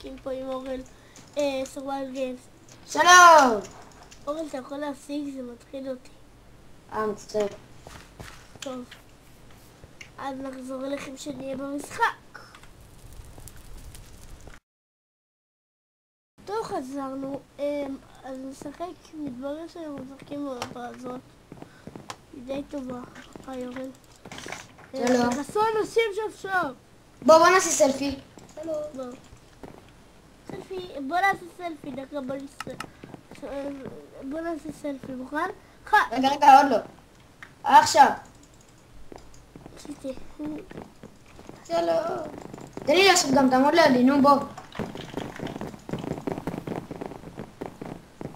משחקים פה עם אורל סורווייל גיימס. שלום! אורל, אתה יכול להפסיק? זה מתחיל אותי. מצטער. טוב. אז נחזור אליכם שנהיה במשחק. טוב, חזרנו. אז נשחק, מתברר שאנחנו משחקים במפה הזאת. היא די טובה. היי אורל. שלום. נכנסו אנשים שאפשר. בוא נעשה סלפי. שלום. סלפי, בוא נעשה סלפי, דקה בוא נעשה סלפי, מוכן? רגע, עוד לא. עכשיו. עשיתי. שלום. תן לי לעשות גם, תעמוד לידי, נו בוא.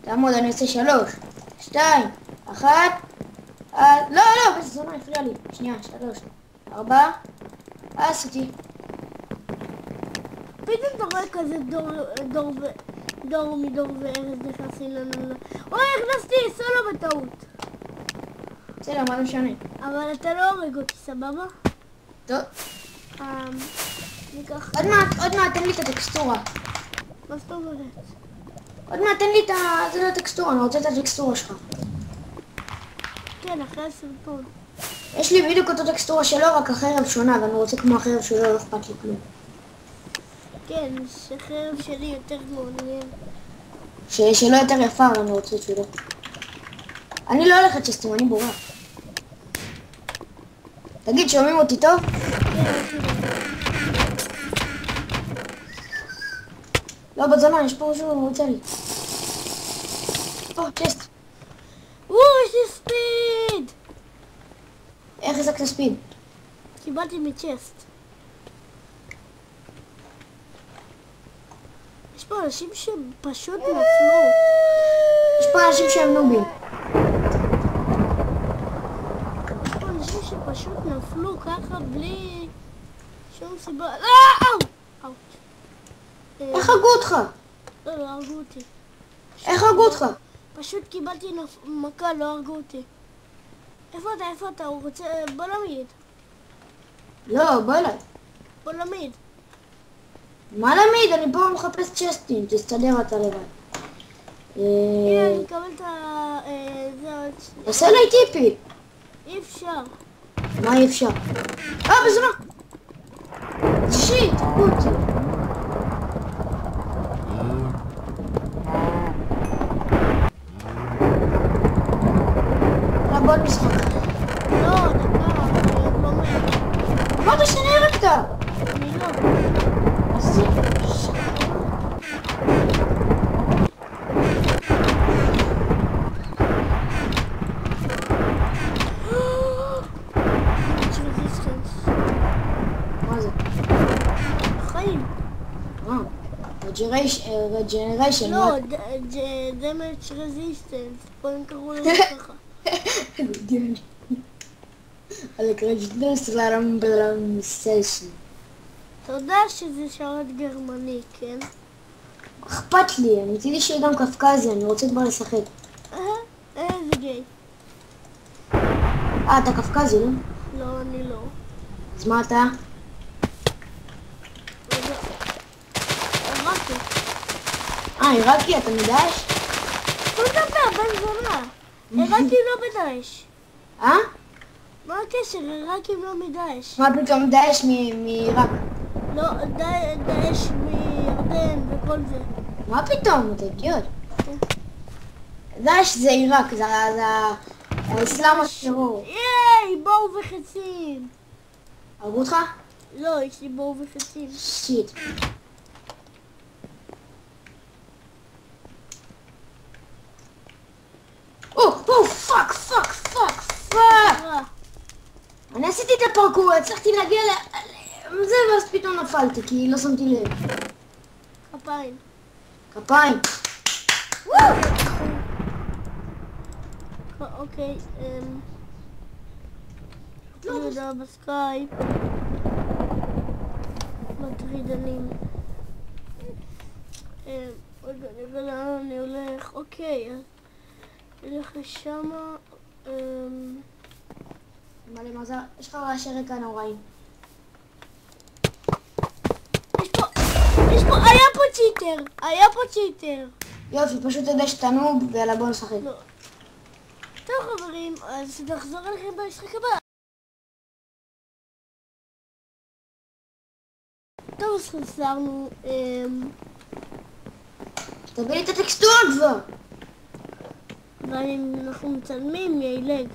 תעמוד, אני עושה 3, 2, 1. לא, זונה הפריע לי. שנייה, 3, 4. עשיתי. פתאום אתה רואה כזה דור מדור וארז נכנסים לנו. אוי, הכנסתי סולו בטעות. בסדר, מה זה משנה? אבל אתה לא הורג אותי, סבבה? טוב. ניקח... עוד מעט תן לי את הטקסטורה. מה זאת אומרת? עוד מעט תן לי את הטקסטורה, אני רוצה את הטקסטורה שלך. כן, אחרי הסרטון. יש לי בדיוק אותו טקסטורה שלו, רק החרב שונה, ואני רוצה כמו החרב שלו, לא אכפת לי כלום. כן, שחרב שלי יותר מעניין. שלא יותר יפה, אבל אני רוצה שלו. אני לא הולכת צ'סטים, אני בורח. תגיד, שומעים אותי טוב? לא, בזונה, יש פה משהו, הוא רוצה לי. צ'סט. יש לי ספיד! איך השגת ספיד? קיבלתי מצ'סט. יש פה אנשים שפשוט נפלו. יש פה אנשים שהם נובים. יש פה אנשים שפשוט נפלו ככה בלי שום סיבה. אאו! איך הרגו אותך? לא הרגו אותי. איך הרגו אותך? פשוט קיבלתי מכה, לא הרגו אותי. איפה אתה? הוא רוצה... בוא נמיד. לא, בוא אליי. בוא נמיד. מה להעמיד? אני פה מחפש צ'סטים, תסתדר אתה לבד. הנה, אני מקבל את ה... עושה לי טיפי. אי אפשר. מה אי אפשר? בזונה! שיט, הרגו אותי. בוא נשחק. לא, דקה, אני לא מבין. אמרת שנהרגת! אני לא. אז זה... מה זה? חיים. רג'נריישן. לא, damage resistance. פה הם קראו לזה ככה. אתה יודע שזה שרת גרמני, כן? אכפת לי, אני מצידי שיהיה גם קפקזי, אני רוצה כבר לשחק. איזה גיי. אתה קפקזי, לא? לא, אני לא. אז מה אתה? עיראקי, אתה מדאעש? כל דבר, בן זונה. עיראקים לא מדאעש. מה הקשר? עיראקים לא מדאעש. מה פתאום דאעש מעיראק? לא, דאעש מירדן וכל זה. מה פתאום? אתה אידיוט. דאעש זה עיראק, זה האסלאם הטרור. ייי, בואו וחצים. הרגו אותך? לא, יש לי בואו וחצים. שיט. פאק. אני עשיתי את הפרקור, הצלחתי להגיע זה ואז פתאום נפלתי כי לא שמתי לב. כפיים. אוקיי, לא יודע בסקייפ. מטרידנים. רגע, לאן אני הולך? אוקיי, נלך לשמה. מלא מזל, יש לך רעשי רקע נוראים. היה פה צ'יטר, היה פה צ'יטר. יופי, פשוט יודע שתנוב, ויאללה בוא נשחק. לא. טוב חברים, אז נחזור אליכם במשחק הבא. טוב, אז חזרנו, תביא לי את הטקסטורה כבר. ואם אנחנו מצלמים, יילג.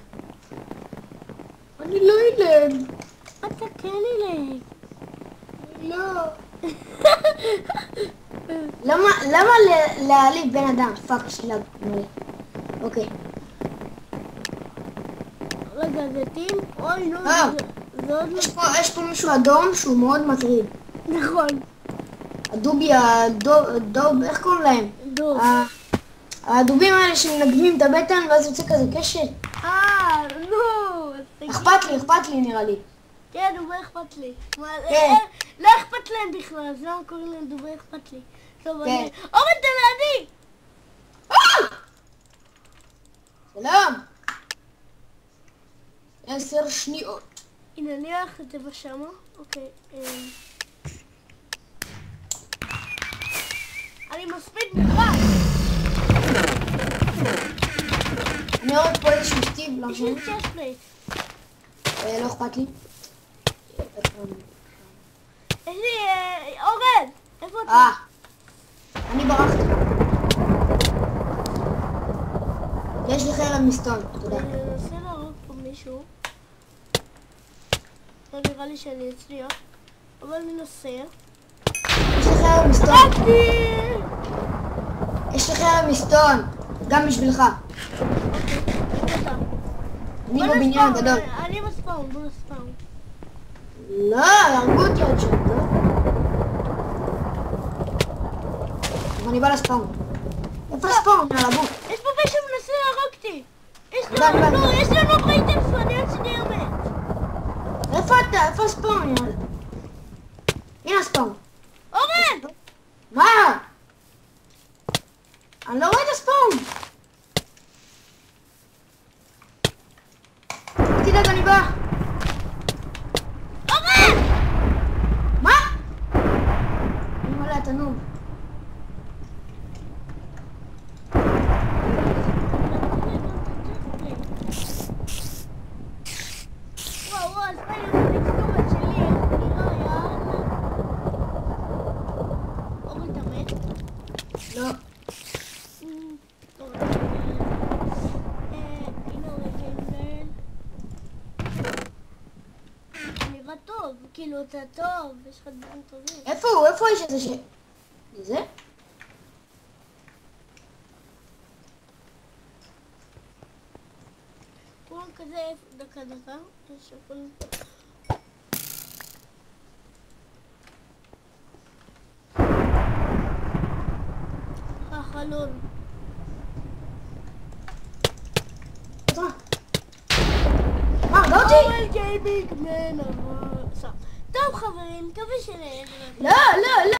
אני לא ילד. אתה כן יילג. לא. למה להעליב בן אדם? פאק שלג. אוקיי. רגע, זה טים? אוי, נו, זה עוד לא... יש פה מישהו אדום שהוא מאוד מטריד. נכון. הדובי, הדוב, איך קוראים להם? דוב. הדובים האלה שמנגבים את הבטן ואז יוצא כזה קשת. נו. אכפת לי נראה לי. כן, דובי אכפת לי. כן. לא אכפת להם בכלל, אז למה קוראים להם דובי אכפת לי? טוב, אני... אורן, תן לידי! שלום. 10 שניות. הנה, אני הולך לטבע שמה. אוקיי. אני מספיק מוכן. אני רואה פה איזשהו סטיב, לא יש לי משנה. צ'ספלייט. לא אכפת לי. יש לי... אורן! איפה אתה? אני ברחתי. יש לי חרב מסתון, תודה. אני אנסה להרוג פה מישהו. לא נראה לי שאני אצליח, אבל ננסה. יש לי חרב מסתון. הרגתי! יש לי חרב מסתון. גם בשבילך. אוקיי, איפה אתה? אני בבניין הגדול. אני בספאון, בוא לספאון. לא, הרגו אותי עוד שם, לא? אני בא לספאון. איפה הספאון? יאללה בוא. יש פה מישהו מנסה להרוג אותי! די. יש לנו ברייטרס ואני עוד שנייה מת. איפה אתה? איפה הספאון? יאללה. הנה הספאון. אורן! מה? אני לא רואה את הספאון. אל תדאג, אני בא. אורן! מה? אני מלא התנוב. וואו, אז מה יש לי טקסטורה שלי? אני לא, יאללה. אורן, אתה מת? לא. נראה טוב, כאילו אתה טוב, יש לך דברים טובים. איפה הוא? איפה האיש הזה ש... זה? כולם כזה, דקה, יש כולם... החלון. מה, הרגע אותי? אורן גיימינג מן, טוב חברים, מקווה שנהנה. לא, לא, לא.